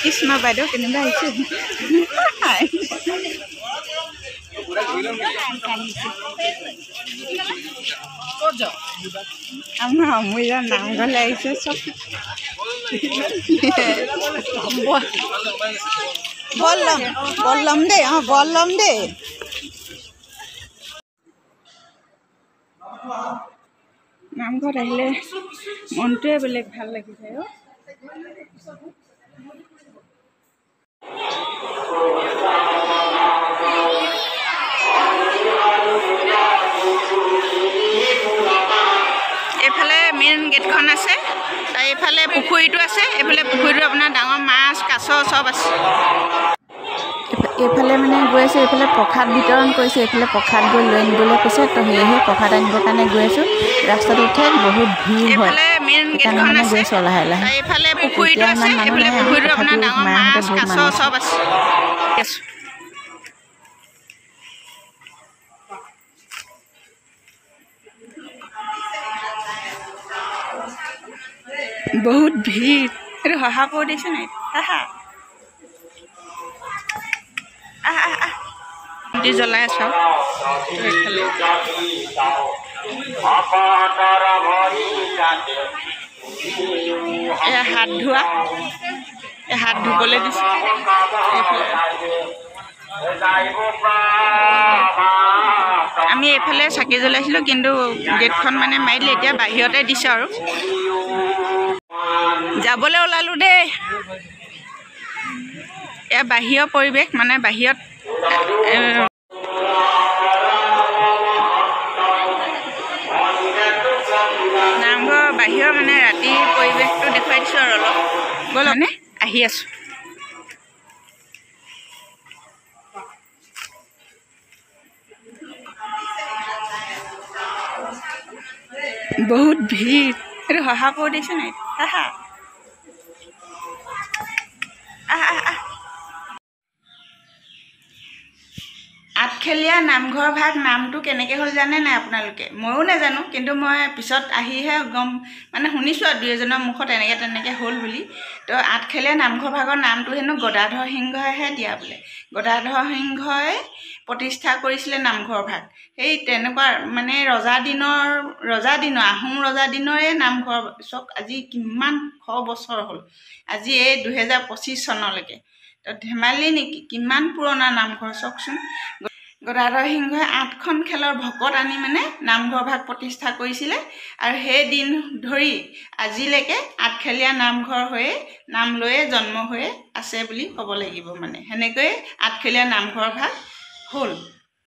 কৃষ্ণ বাইদেউ কেনেবা আহিছে আমাৰ অমূল্যৰ নামঘৰলৈ আহিছে চব বললম দেই বললম দেই নামঘৰত আহিলে মনটোৱে বেলেগ ভাল লাগি যায় এইফালে মেইন গেটখন আছে তাৰ এইফালে পুখুৰীটো আছে এইফালে পুখুৰীটো আপোনাৰ ডাঙৰ মাছ কাছ চব আছে এইফালে মানে গৈ আছে এইফালে প্ৰসাদ বিতৰণ কৰিছে এইফালে প্ৰসাদ গৈ লৈ আনিবলৈ কৈছে তো সেয়েহে প্ৰসাদ আনিবৰ কাৰণে গৈ আছোঁ ৰাস্তাটো ঠেক বহুত ভিৰ হয় এইফালে মেইন গেটখন আছে লাহে লাহে এইফালে পুখুৰীটো আছে এইফালে পুখুৰীটো আপোনাৰ ডাঙৰ মাছ কাছ চব আছে বহুত ভিৰ এইটো সহা কৰি দিছে নাই হাহা দি জ্বলাই আছো এয়া হাত ধোৱা হাত ধুবলৈ দিছে আমি এইফালে চাকি জ্বলাইছিলোঁ কিন্তু গেটখন মানে মাৰি দিলে এতিয়া বাহিৰতে দিছে আৰু যাবলৈ ওলালোঁ দেই এয়া বাহিৰৰ পৰিৱেশ মানে বাহিৰত নামঘৰ বাহিৰৰ মানে ৰাতিৰ পৰিৱেশটো দেখুৱাই দিছোঁ আৰু অলপ গ'ল মানে আহি আছোঁ বহুত ভিৰ এইটো সহা কৰি দিছে নাই হাহা আঠখেলীয়া নামঘৰ ভাগ নামটো কেনেকৈ হ'ল জানে নাই আপোনালোকে ময়ো নাজানো কিন্তু মই পিছত আহিহে গম মানে শুনিছোঁ আৰু দুই এজনৰ মুখত তেনেকৈ হ'ল বুলি তো আঠখেলীয়া নামঘৰ ভাগৰ নামটো হেনো গদাধৰ সিংহইহে দিয়া বোলে গদাধৰ সিংহই প্ৰতিষ্ঠা কৰিছিলে নামঘৰ ভাগ সেই তেনেকুৱা মানে ৰজা দিনৰ আহোম ৰজা দিনৰে নামঘৰ চাওক আজি কিমান শ বছৰ হ'ল আজি এই 2025 চনলৈকে তো ধেমালি নেকি কিমান পুৰণা নামঘৰ চাওকচোন গদাধৰ সিংহই 8খন খেলৰ ভকত আনি মানে নামঘৰ ভাগ প্ৰতিষ্ঠা কৰিছিলে আৰু সেই দিন ধৰি আজিলৈকে আঠখেলীয়া নামঘৰ হৈয়ে নাম লৈয়ে জন্ম হৈয়ে আছে বুলি ক'ব লাগিব মানে সেনেকৈয়ে আঠখেলীয়া নামঘৰ ভাগ হ'ল